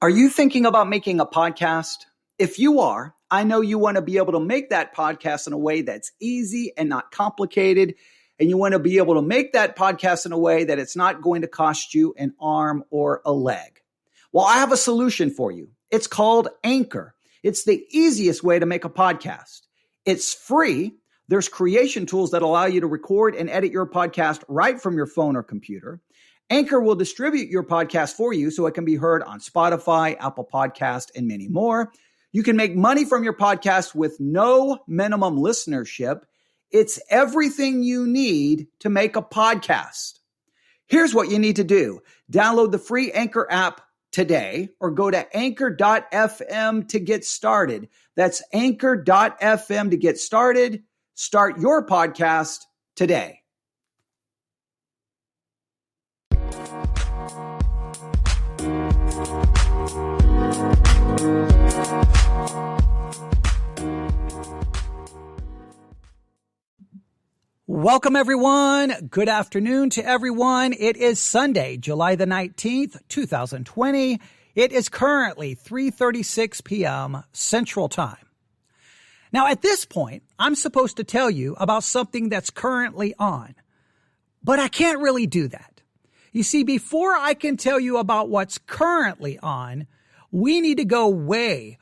Are you thinking about making a podcast? If you are, I know you want to be able to make that podcast in a way that's easy and not complicated. And you want to be able to make that podcast in a way that it's not going to cost you an arm or a leg. Well, I have a solution for you. It's called Anchor. It's the easiest way to make a podcast. It's free. There's creation tools that allow you to record and edit your podcast right from your phone or computer. Anchor will distribute your podcast for you so it can be heard on Spotify, Apple Podcast, and many more. You can make money from your podcast with no minimum listenership. It's everything you need to make a podcast. Here's what you need to do. Download the free Anchor app today or go to anchor.fm to get started. That's anchor.fm to get started. Start your podcast today. Welcome, everyone. Good afternoon to everyone. It is Sunday, July the 19th, 2020. It is currently 3:36 p.m. Central Time. Now, at this point, I'm supposed to tell you about something that's currently on, but I can't really do that. You see, before I can tell you about what's currently on, we need to go way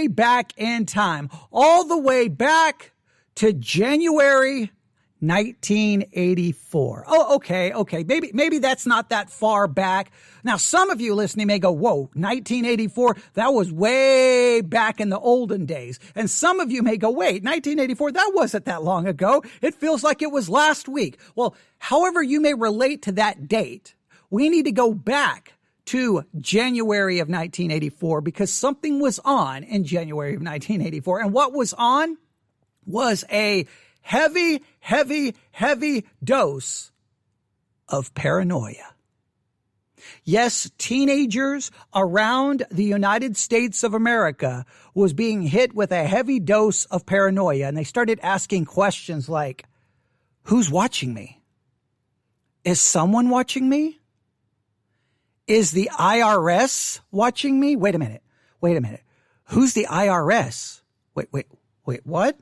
back in time, all the way back to January 1984. Oh, okay. Maybe that's not that far back. Now, some of you listening may go, whoa, 1984, that was way back in the olden days. And some of you may go, wait, 1984, that wasn't that long ago. It feels like it was last week. Well, however you may relate to that date, we need to go back to January of 1984 because something was on in January of 1984. And what was on was a heavy dose of paranoia. Yes, teenagers around the United States of America was being hit with a heavy dose of paranoia, and they started asking questions like, who's watching me? Is someone watching me? Is the IRS watching me? Wait a minute. Who's the IRS? Wait, what?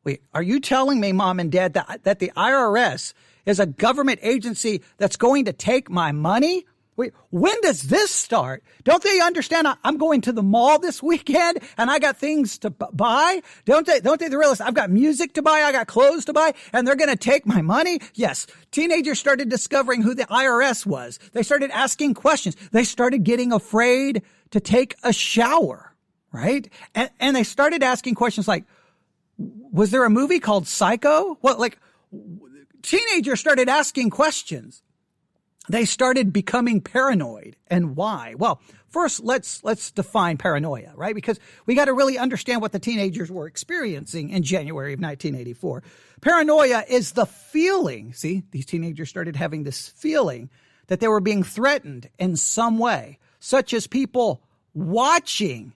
Wait, are you telling me, Mom and Dad, that the IRS is a government agency that's going to take my money? Wait, when does this start? Don't they understand I'm going to the mall this weekend and I got things to buy? Don't they realize I've got music to buy, I got clothes to buy, and they're going to take my money? Yes, teenagers started discovering who the IRS was. They started asking questions. They started getting afraid to take a shower, right? And they started asking questions like, was there a movie called Psycho? Teenagers started asking questions. They started becoming paranoid. And why? Well, first, let's define paranoia, right? Because we got to really understand what the teenagers were experiencing in January of 1984. Paranoia is the feeling. See, these teenagers started having this feeling that they were being threatened in some way, such as people watching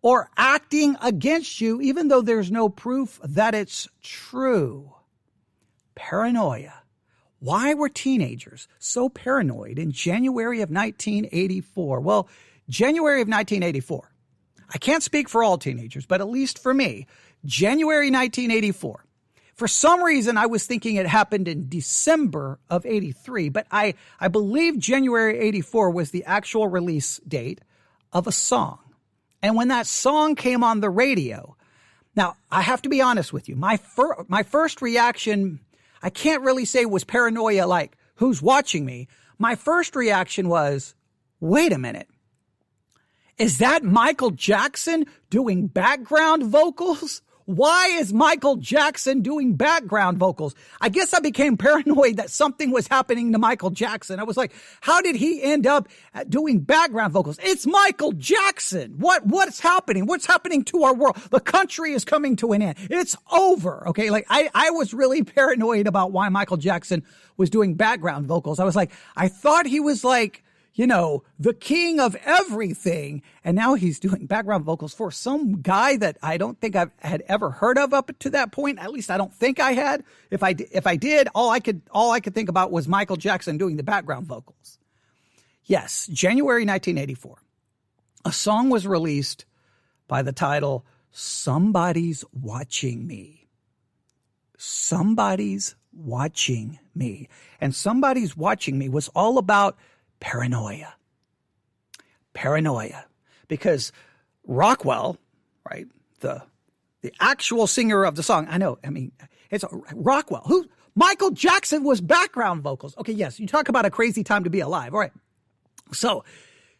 or acting against you, even though there's no proof that it's true. Paranoia. Why were teenagers so paranoid in January of 1984? Well, January of 1984. I can't speak for all teenagers, but at least for me, January 1984. For some reason, I was thinking it happened in December of 83, but I believe January 84 was the actual release date of a song. And when that song came on the radio, now I have to be honest with you, my first reaction, I can't really say was paranoia like, who's watching me? My first reaction was, wait a minute. Is that Michael Jackson doing background vocals? Why is Michael Jackson doing background vocals? I guess I became paranoid that something was happening to Michael Jackson. I was like, how did he end up doing background vocals? It's Michael Jackson. What's happening? What's happening to our world? The country is coming to an end. It's over. Okay. I was really paranoid about why Michael Jackson was doing background vocals. I was like, I thought he was like, the king of everything. And now he's doing background vocals for some guy that I don't think I had ever heard of up to that point. At least I don't think I had. If I did, all I could think about was Michael Jackson doing the background vocals. Yes, January 1984. A song was released by the title, Somebody's Watching Me. Somebody's Watching Me. And Somebody's Watching Me was all about paranoia. Paranoia. Because Rockwell, right, the actual singer of the song, it's Rockwell. Michael Jackson was background vocals. Okay, yes, you talk about a crazy time to be alive. All right. So,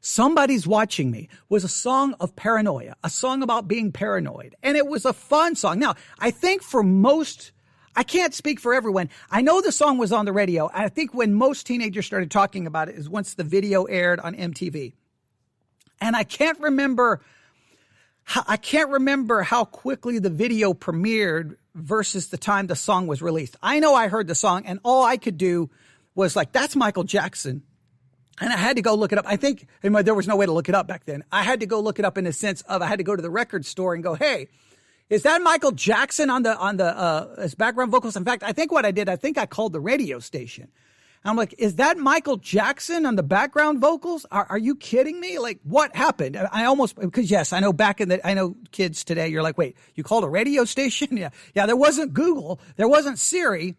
Somebody's Watching Me was a song of paranoia, a song about being paranoid. And it was a fun song. Now, I think for most, I can't speak for everyone. I know the song was on the radio. I think when most teenagers started talking about it is once the video aired on MTV. And I can't remember how quickly the video premiered versus the time the song was released. I know I heard the song and all I could do was like, that's Michael Jackson. And I had to go look it up. I think there was no way to look it up back then. I had to go look it up in the sense of I had to go to the record store and go, hey, is that Michael Jackson on his background vocals? In fact, I think what I did, I called the radio station. And I'm like, is that Michael Jackson on the background vocals? Are you kidding me? Like, what happened? Because yes, I know kids today, you're like, wait, you called a radio station? Yeah, there wasn't Google. There wasn't Siri.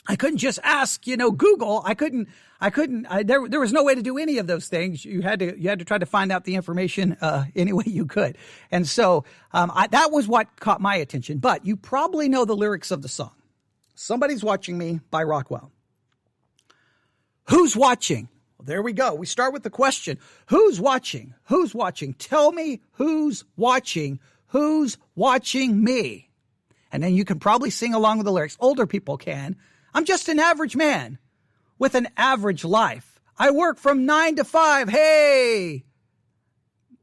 I couldn't just ask, Google. There was no way to do any of those things. You had to try to find out the information, any way you could. And so, that was what caught my attention. But you probably know the lyrics of the song. Somebody's Watching Me by Rockwell. Who's watching? Well, there we go. We start with the question. Who's watching? Who's watching? Tell me who's watching. Who's watching me? And then you can probably sing along with the lyrics. Older people can. I'm just an average man with an average life. I work from 9 to 5. Hey,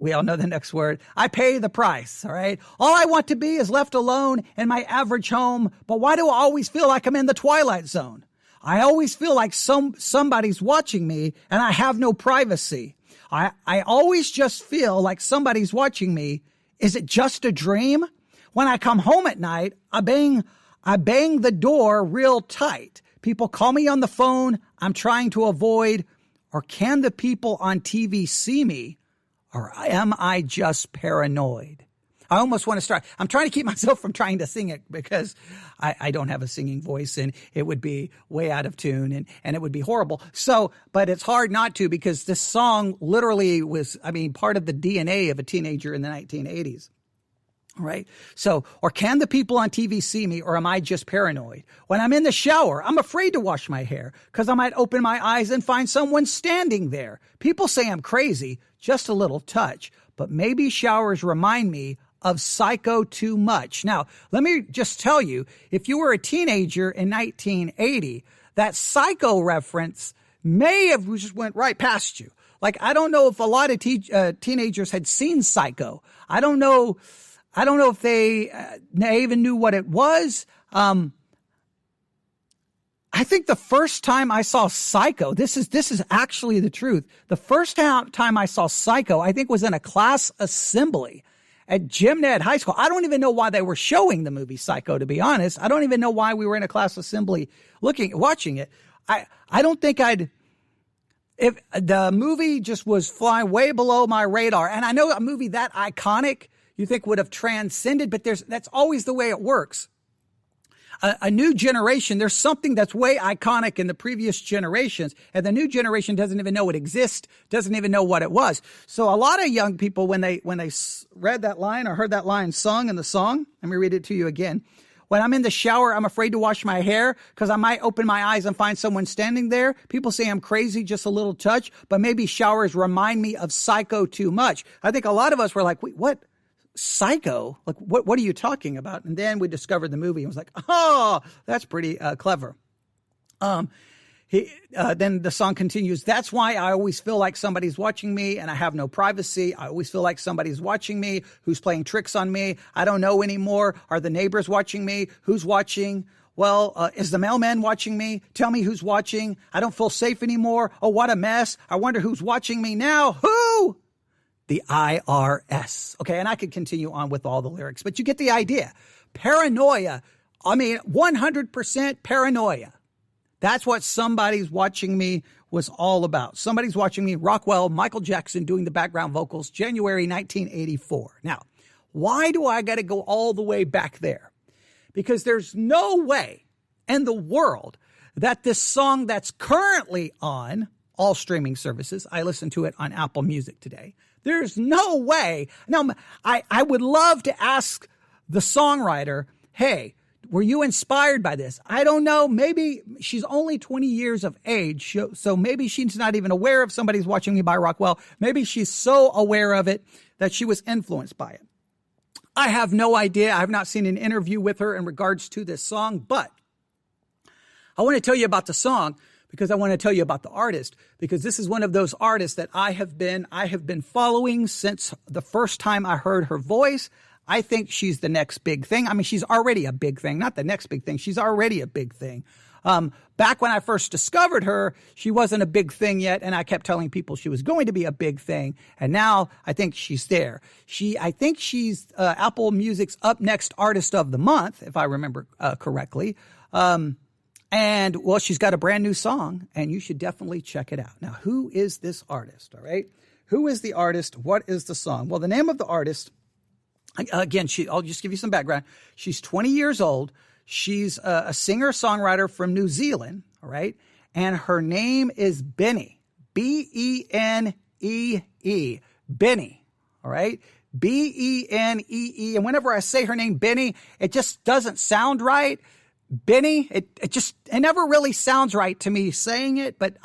we all know the next word. I pay the price. All right. All I want to be is left alone in my average home. But why do I always feel like I'm in the twilight zone? I always feel like somebody's watching me and I have no privacy. I always just feel like somebody's watching me. Is it just a dream? When I come home at night, I bang the door real tight. People call me on the phone. I'm trying to avoid. Or can the people on TV see me? Or am I just paranoid? I almost want to start. I'm trying to keep myself from trying to sing it because I don't have a singing voice and it would be way out of tune and it would be horrible. So, but it's hard not to because this song literally was, part of the DNA of a teenager in the 1980s. Right. So, or can the people on TV see me or am I just paranoid? When I'm in the shower, I'm afraid to wash my hair because I might open my eyes and find someone standing there. People say I'm crazy, just a little touch, but maybe showers remind me of Psycho too much. Now, let me just tell you, if you were a teenager in 1980, that Psycho reference may have just went right past you. Like, I don't know if a lot of teenagers had seen Psycho. I don't know if they even knew what it was. I think the first time I saw Psycho, this is actually the truth. The first time I saw Psycho, I think was in a class assembly at Gymnad High School. I don't even know why they were showing the movie Psycho, to be honest. I don't even know why we were in a class assembly watching it. I don't think if the movie just was flying way below my radar. And I know a movie that iconic you think would have transcended, but that's always the way it works. A new generation, there's something that's way iconic in the previous generations, and the new generation doesn't even know it exists, doesn't even know what it was. So a lot of young people, when they read that line or heard that line sung in the song, let me read it to you again. When I'm in the shower, I'm afraid to wash my hair because I might open my eyes and find someone standing there. People say I'm crazy, just a little touch, but maybe showers remind me of Psycho too much. I think a lot of us were like, wait, what? Psycho? Like, what are you talking about? And then we discovered the movie and was like, oh, that's pretty clever. Then the song continues. That's why I always feel like somebody's watching me and I have no privacy. I always feel like somebody's watching me, who's playing tricks on me. I don't know anymore. Are the neighbors watching me? Who's watching? Well, is the mailman watching me? Tell me who's watching. I don't feel safe anymore. Oh, what a mess. I wonder who's watching me now. Who? The IRS. Okay, and I could continue on with all the lyrics, but you get the idea. Paranoia. 100% paranoia. That's what Somebody's Watching Me was all about. Somebody's Watching Me, Rockwell, Michael Jackson doing the background vocals, January 1984. Now, why do I got to go all the way back there? Because there's no way in the world that this song that's currently on all streaming services, I listened to it on Apple Music today. There's no way. Now, I would love to ask the songwriter, hey, were you inspired by this? I don't know. Maybe she's only 20 years of age, so maybe she's not even aware of Somebody's Watching Me by Rockwell. Maybe she's so aware of it that she was influenced by it. I have no idea. I have not seen an interview with her in regards to this song, but I want to tell you about the song because I want to tell you about the artist, because this is one of those artists that I have been following since the first time I heard her voice. I think she's the next big thing. I mean, she's already a big thing, not the next big thing. She's already a big thing. Back when I first discovered her, she wasn't a big thing yet, and I kept telling people she was going to be a big thing. And now I think she's there. I think she's Apple Music's Up Next Artist of the Month, if I remember correctly. And, well, she's got a brand new song, and you should definitely check it out. Now, who is this artist, all right? Who is the artist? What is the song? Well, the name of the artist, again, I'll just give you some background. She's 20 years old. She's a singer-songwriter from New Zealand, all right? And her name is Benee, Benee, Benee, all right? Benee. And whenever I say her name, Benee, it just doesn't sound right. Benee, it never really sounds right to me saying it, but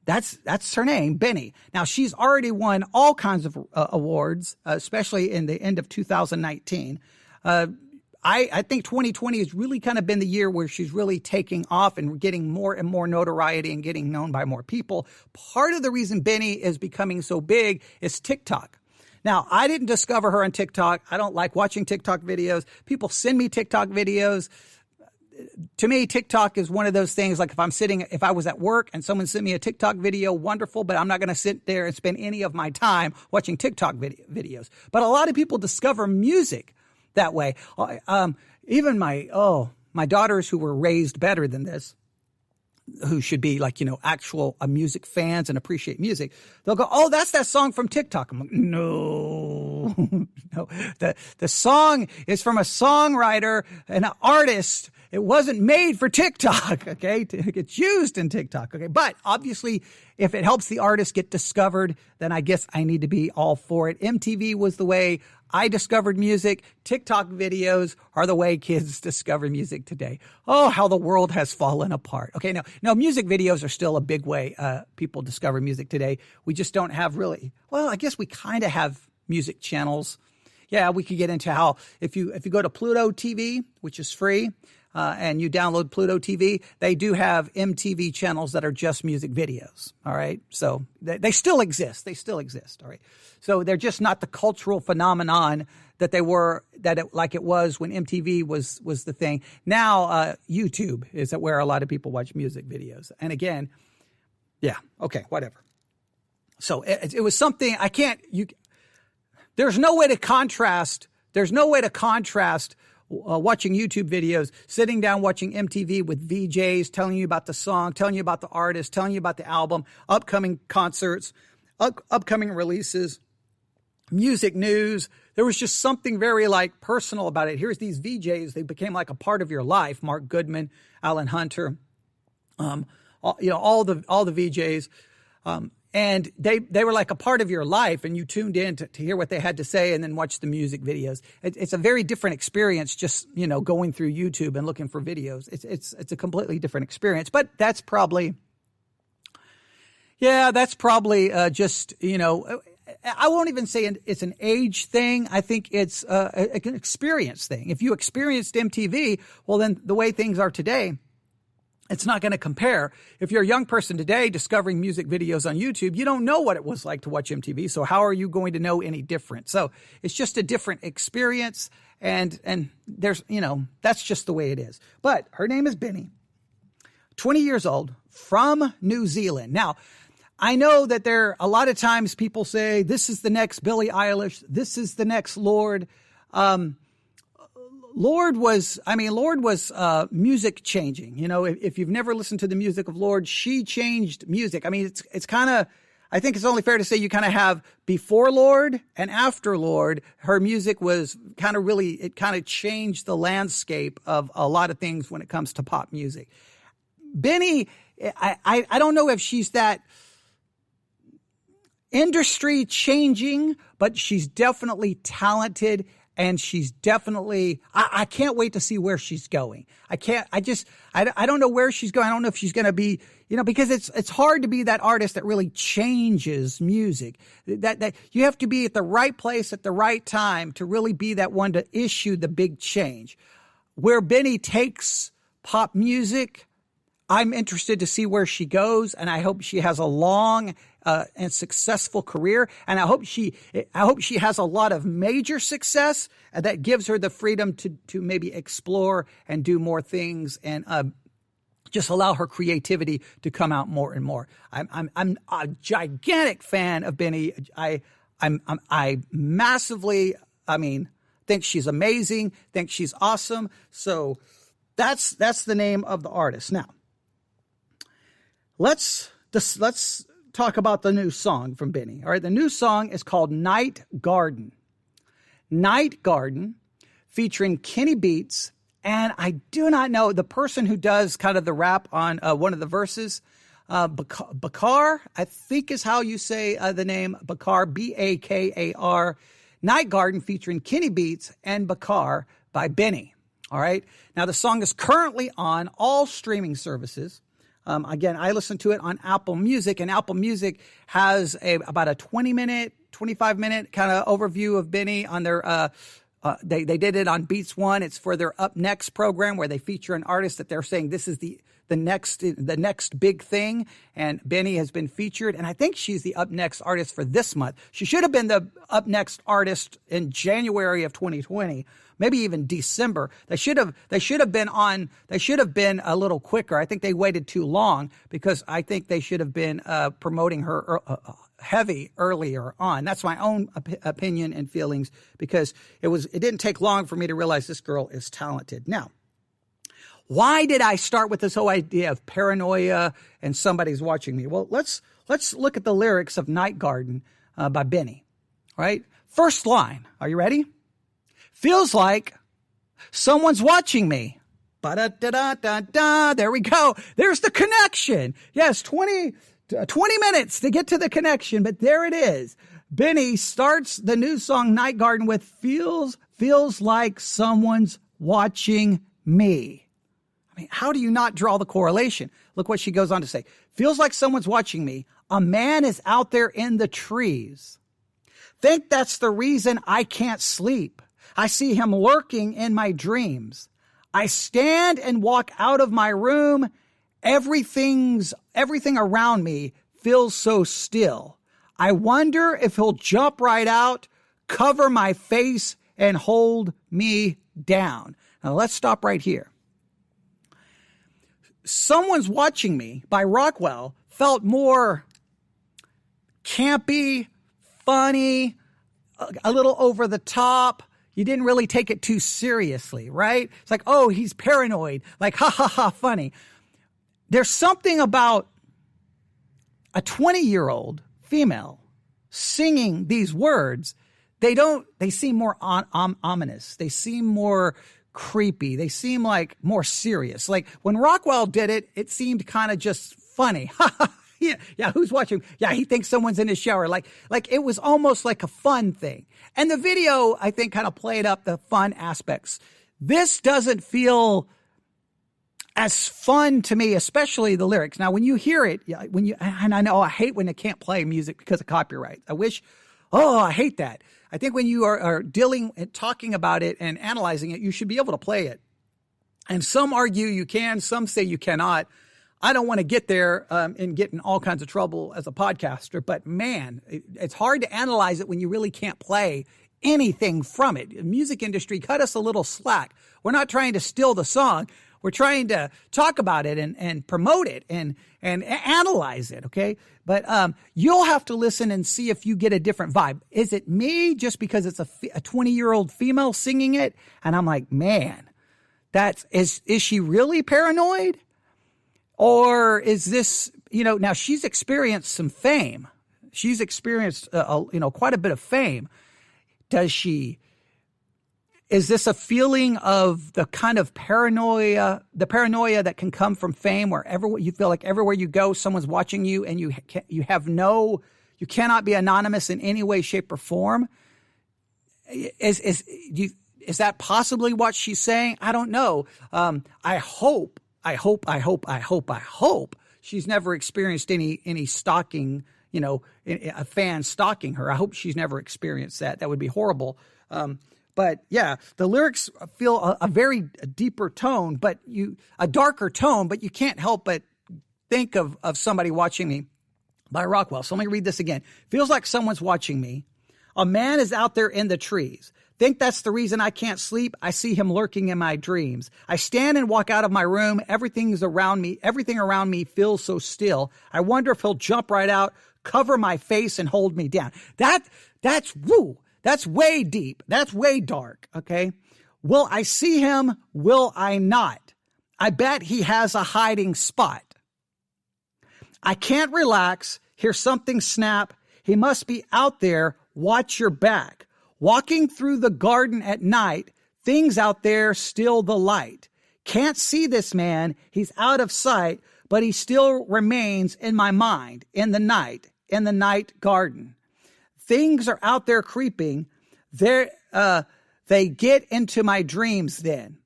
that's her name, Benee. Now, she's already won all kinds of awards, especially in the end of 2019. I think 2020 has really kind of been the year where she's really taking off and getting more and more notoriety and getting known by more people. Part of the reason Benee is becoming so big is TikTok. Now, I didn't discover her on TikTok. I don't like watching TikTok videos. People send me TikTok videos. To me, TikTok is one of those things, like if I was at work and someone sent me a TikTok video, wonderful, but I'm not going to sit there and spend any of my time watching TikTok videos. But a lot of people discover music that way. Even my daughters who were raised better than this, who should be like, actual music fans and appreciate music, they'll go, oh, that's that song from TikTok. I'm like, no, no. The song is from a songwriter and an artist. It wasn't made for TikTok, okay? It's used in TikTok, okay? But obviously, if it helps the artist get discovered, then I guess I need to be all for it. MTV was the way I discovered music. TikTok videos are the way kids discover music today. Oh, how the world has fallen apart. Okay, now music videos are still a big way people discover music today. We just don't have really, well, I guess we kind of have music channels. Yeah, we could get into how if you go to Pluto TV, which is free, and you download Pluto TV, they do have MTV channels that are just music videos. All right. So they still exist. They still exist. All right. So they're just not the cultural phenomenon that they were, like it was when MTV was the thing. Now, YouTube is where a lot of people watch music videos. And again, yeah. Okay. Whatever. So it was something there's no way to contrast. Watching YouTube videos, sitting down watching MTV with VJs, telling you about the song, telling you about the artist, telling you about the album, upcoming concerts, upcoming releases, music news. There was just something very personal about it. Here's these VJs. They became like a part of your life. Mark Goodman, Alan Hunter, all the VJs. And they were like a part of your life, and you tuned in to hear what they had to say and then watch the music videos. It's a very different experience just, going through YouTube and looking for videos. It's a completely different experience. But that's probably just, I won't even say it's an age thing. I think it's an experience thing. If you experienced MTV, well, then the way things are today, it's not going to compare. If you're a young person today discovering music videos on YouTube, you don't know what it was like to watch MTV. So how are you going to know any different? So it's just a different experience. And there's, that's just the way it is. But her name is Benee, 20 years old, from New Zealand. Now, I know that a lot of times people say, this is the next Billie Eilish. This is the next Lorde. Lord was music changing. You know, if you've never listened to the music of Lord, she changed music. I mean, it's kind of, I think it's only fair to say you kind of have before Lord and after Lord. Her music was kind of changed the landscape of a lot of things when it comes to pop music. Benee, I don't know if she's that industry changing, but she's definitely talented. And she's definitely, I can't wait to see where she's going. I don't know where she's going. I don't know if she's going to be, you know, because it's hard to be that artist that really changes music. That you have to be at the right place at the right time to really be that one to issue the big change. Where Benee takes pop music, I'm interested to see where she goes, and I hope she has a long and successful career. And I hope she has a lot of major success that gives her the freedom to maybe explore and do more things and just allow her creativity to come out more and more. I'm a gigantic fan of Benee. I massively, think she's amazing, think she's awesome. So that's the name of the artist. Now, let's talk about the new song from Benee. All right, the new song is called Night Garden. Night Garden, featuring Kenny Beats, and I do not know the person who does kind of the rap on one of the verses. Bakar, I think is how you say the name. Bakar, Bakar. Night Garden, featuring Kenny Beats and Bakar by Benee. All right, now the song is currently on all streaming services. Again, I listen to it on Apple Music, and Apple Music has about a 25-minute kind of overview of Benee on their, they did it on Beats One. It's for their Up Next program where they feature an artist that they're saying this is the next big thing. And Benee has been featured, and I think she's the Up Next artist for this month. She should have been the Up Next artist in January of 2020. Maybe even December. They should have been a little quicker. I think they waited too long because I think they should have been promoting her heavy earlier on. That's my own opinion and feelings because it didn't take long for me to realize this girl is talented. Now, why did I start with this whole idea of paranoia and somebody's watching me? Well, let's look at the lyrics of Night Garden by Benee. Right? First line. Are you ready? Feels like someone's watching me. Ba-da-da-da-da-da. There we go. There's the connection. Yes, 20 minutes to get to the connection, but there it is. Benee starts the new song Night Garden with feels like someone's watching me. I mean, how do you not draw the correlation? Look what she goes on to say. Feels like someone's watching me. A man is out there in the trees. Think that's the reason I can't sleep. I see him lurking in my dreams. I stand and walk out of my room. Everything around me feels so still. I wonder if he'll jump right out, cover my face, and hold me down. Now let's stop right here. Someone's Watching Me by Rockwell felt more campy, funny, a little over the top. You didn't really take it too seriously, right? It's like, oh, he's paranoid. Like, ha, ha, ha, funny. There's something about a 20-year-old female singing these words. They seem more ominous. They seem more creepy. They seem like more serious. Like when Rockwell did it, it seemed kind of just funny. Yeah, who's watching? Yeah, he thinks someone's in his shower. Like it was almost like a fun thing. And the video, I think, kind of played up the fun aspects. This doesn't feel as fun to me, especially the lyrics. Now, when you hear it, and I know I hate when they can't play music because of copyright. I hate that. I think when you are dealing and talking about it and analyzing it, you should be able to play it. And some argue you can, some say you cannot. I don't want to get there and get in all kinds of trouble as a podcaster, but man, it's hard to analyze it when you really can't play anything from it. The music industry, cut us a little slack. We're not trying to steal the song. we're trying to talk about it and promote it and analyze it. Okay. But, you'll have to listen and see if you get a different vibe. Is it me just because it's a 20-year-old female singing it? And I'm like, man, is she really paranoid? Or is this, now she's experienced some fame. She's experienced, quite a bit of fame. Is this a feeling of the kind of paranoia that can come from fame, where you feel like everywhere you go, someone's watching you, and you cannot be anonymous in any way, shape, or form? Is that possibly what she's saying? I don't know. I hope she's never experienced any stalking, a fan stalking her. I hope she's never experienced that. That would be horrible. But yeah, the lyrics feel a very deeper tone, a darker tone, but you can't help but think of Somebody Watching Me by Rockwell. So let me read this again. Feels like someone's watching me. A man is out there in the trees. Think that's the reason I can't sleep. I see him lurking in my dreams. I stand and walk out of my room. Everything around me feels so still. I wonder if he'll jump right out, cover my face, and hold me down. That's woo. That's way deep. That's way dark. Okay. Will I see him? Will I not? I bet he has a hiding spot. I can't relax. Hear something snap. He must be out there. Watch your back. Walking through the garden at night. Things out there still the light. Can't see this man. He's out of sight, but he still remains in my mind in the night garden. Things are out there creeping. They get into my dreams then.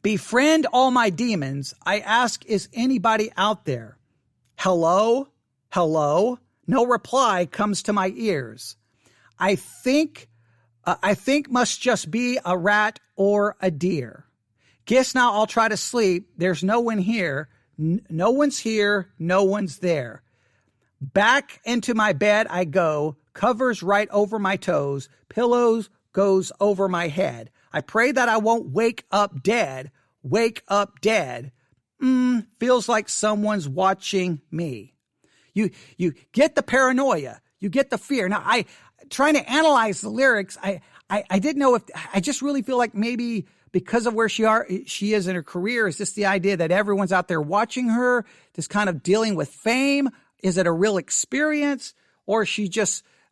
Befriend all my demons. I ask, is anybody out there? Hello? Hello? No reply comes to my ears. I think must just be a rat or a deer. Guess now I'll try to sleep. There's no one here. No one's here. No one's there. Back into my bed I go, covers right over my toes, pillows goes over my head. I pray that I won't wake up dead. Wake up dead. Feels like someone's watching me. You get the paranoia. You get the fear. Now, trying to analyze the lyrics, I didn't know I just really feel like maybe because of where she is in her career, is this the idea that everyone's out there watching her, this kind of dealing with fame? Is it a real experience, or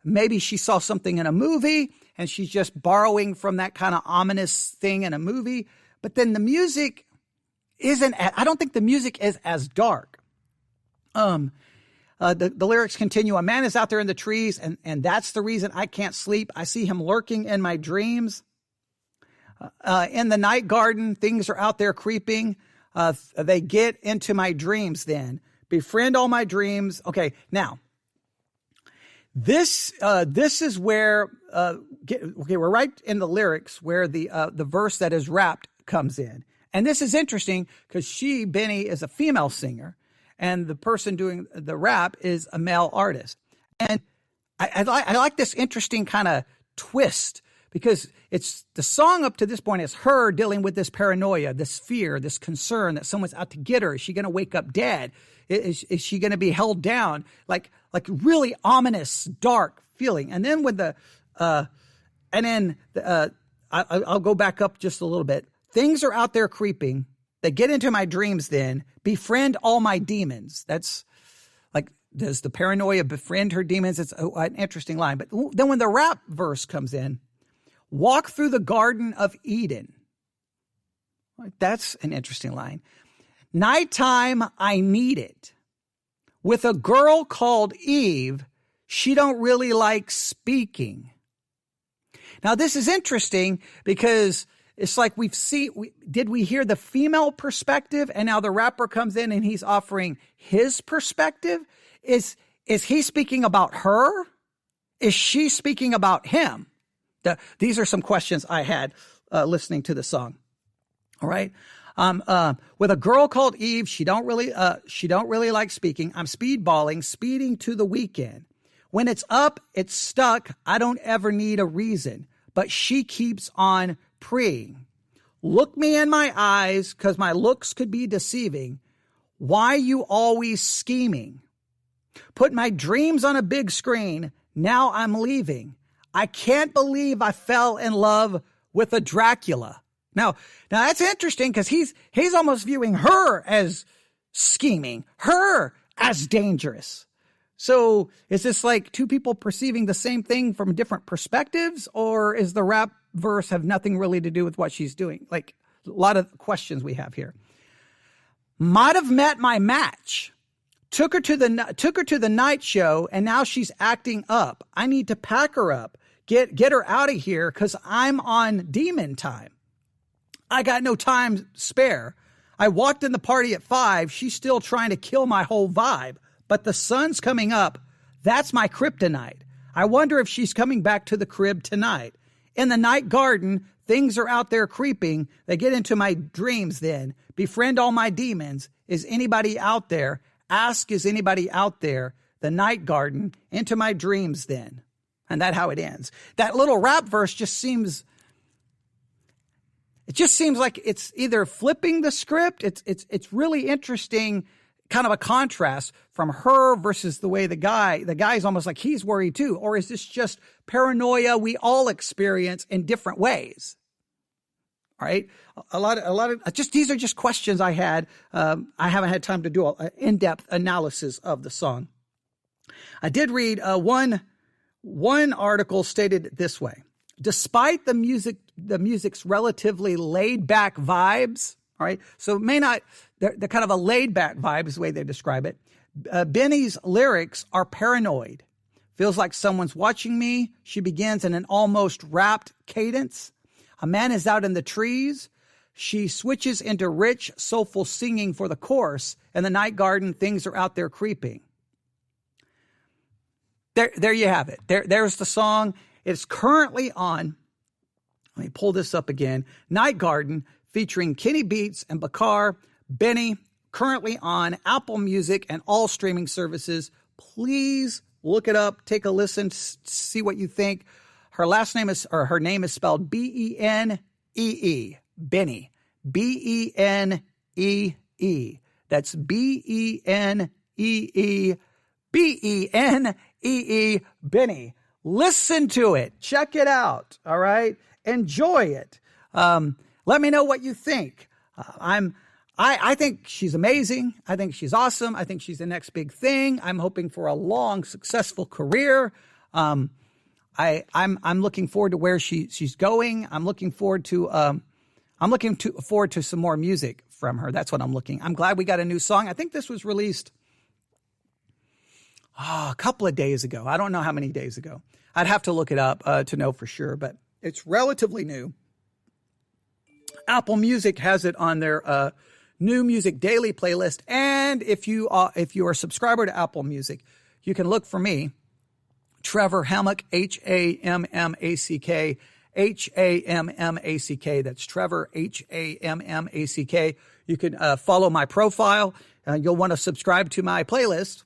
maybe she saw something in a movie and she's just borrowing from that kind of ominous thing in a movie? But then the music I don't think the music is as dark. The lyrics continue. A man is out there in the trees, and that's the reason I can't sleep. I see him lurking in my dreams. In the night garden, things are out there creeping. They get into my dreams then. Befriend all my dreams. Okay, now, this is where, we're right in the lyrics where the verse that is rapped comes in. And this is interesting because Benee, is a female singer, and the person doing the rap is a male artist. And I like this interesting kind of twist, because it's the song up to this point is her dealing with this paranoia, this fear, this concern that someone's out to get her. Is she going to wake up dead? Is she going to be held down? Like really ominous, dark feeling. And then with I'll go back up just a little bit. Things are out there creeping. They get into my dreams then. Befriend all my demons. That's like, does the paranoia befriend her demons? It's an interesting line. But then when the rap verse comes in, walk through the Garden of Eden. That's an interesting line. Nighttime, I need it. With a girl called Eve, she don't really like speaking. Now, this is interesting because it's like did we hear the female perspective, and now the rapper comes in and he's offering his perspective? Is he speaking about her? Is she speaking about him? These are some questions I had listening to the song. All right. With a girl called Eve, she don't really like speaking. I'm speeding to the weekend. When it's up, it's stuck. I don't ever need a reason, but she keeps on preying. Look me in my eyes, 'cause my looks could be deceiving. Why you always scheming? Put my dreams on a big screen. Now I'm leaving. I can't believe I fell in love with a Dracula. Now that's interesting because he's almost viewing her as scheming, her as dangerous. So is this like two people perceiving the same thing from different perspectives, or is the rap verse have nothing really to do with what she's doing? Like a lot of questions we have here. Might have met my match. Took her to the night show, and now she's acting up. I need to pack her up. Get her out of here because I'm on demon time. I got no time spare. I walked in the party at 5. She's still trying to kill my whole vibe. But the sun's coming up. That's my kryptonite. I wonder if she's coming back to the crib tonight. In the night garden, things are out there creeping. They get into my dreams then. Befriend all my demons. Is anybody out there? Ask, is anybody out there? The night garden, into my dreams then. And that's how it ends. That little rap verse just seems like it's either flipping the script. It's really interesting, kind of a contrast from her versus the way the guy's almost like he's worried too. Or is this just paranoia we all experience in different ways? All right. A lot of just, these are just questions I had. I haven't had time to do an in-depth analysis of the song. I did read one article stated this way. Despite the music's relatively laid back vibes. All right. So they're kind of a laid back vibe is the way they describe it. Benee's lyrics are paranoid. Feels like someone's watching me. She begins in an almost rapt cadence. A man is out in the trees. She switches into rich, soulful singing for the chorus. In the night garden, things are out there creeping. There you have it. There's the song. It's currently on. Let me pull this up again. Night Garden, featuring Kenny Beats and Bakar. Benee, currently on Apple Music and all streaming services. Please look it up. Take a listen. See what you think. Her name is spelled Benee. Benee. Benee. That's Benee. Benee. Benee. Listen to it. Check it out. All right. Enjoy it. Let me know what you think. I think she's amazing. I think she's awesome. I think she's the next big thing. I'm hoping for a long, successful career. I'm looking forward to where she's going. I'm looking forward to some more music from her. That's what I'm glad we got a new song. I think this was released a couple of days ago. I don't know how many days ago. I'd have to look it up to know for sure, but it's relatively new. Apple Music has it on their new music daily playlist. And if you are a subscriber to Apple Music, you can look for me, Trevor Hammack, Hammack, Hammack. That's Trevor, Hammack. You can follow my profile. You'll want to subscribe to my playlist.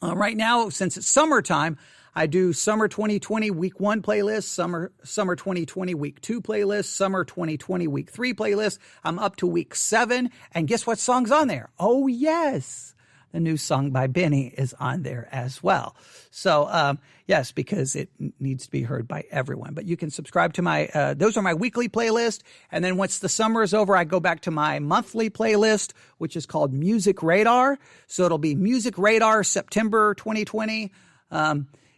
Right now, since it's summertime, I do Summer 2020 Week 1 playlist, Summer 2020 Week 2 playlist, Summer 2020 Week 3 playlist. I'm up to Week 7, and guess what song's on there? Oh, yes. The new song by Benee is on there as well. So, yes, because it needs to be heard by everyone. But you can subscribe to my, those are my weekly playlist. And then once the summer is over, I go back to my monthly playlist, which is called Music Radar. So it'll be Music Radar September 2020,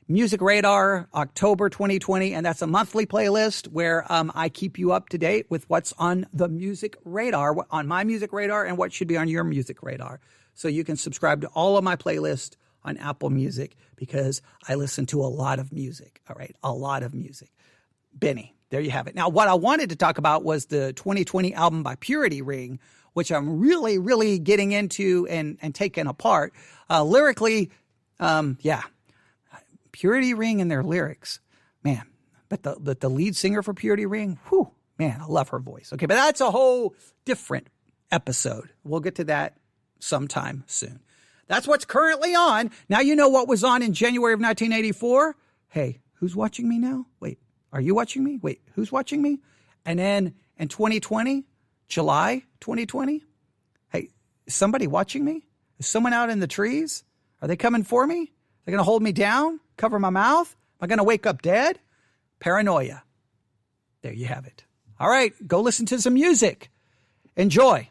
Music Radar October 2020. And that's a monthly playlist where I keep you up to date with what's on the Music Radar, on my Music Radar, and what should be on your Music Radar. So you can subscribe to all of my playlists on Apple Music because I listen to a lot of music. All right. A lot of music. Benee, there you have it. Now, what I wanted to talk about was the 2020 album by Purity Ring, which I'm really, really getting into and taking apart. Lyrically, Purity Ring and their lyrics, man. But the lead singer for Purity Ring, whew, man, I love her voice. Okay, but that's a whole different episode. We'll get to that sometime soon. That's what's currently on. Now you know what was on in January of 1984. Hey, who's watching me now? Wait, are you watching me? Wait, who's watching me? And then in 2020, July 2020? Hey, is somebody watching me? Is someone out in the trees? Are they coming for me? They're going to hold me down, cover my mouth? Am I going to wake up dead? Paranoia. There you have it. All right, go listen to some music. Enjoy.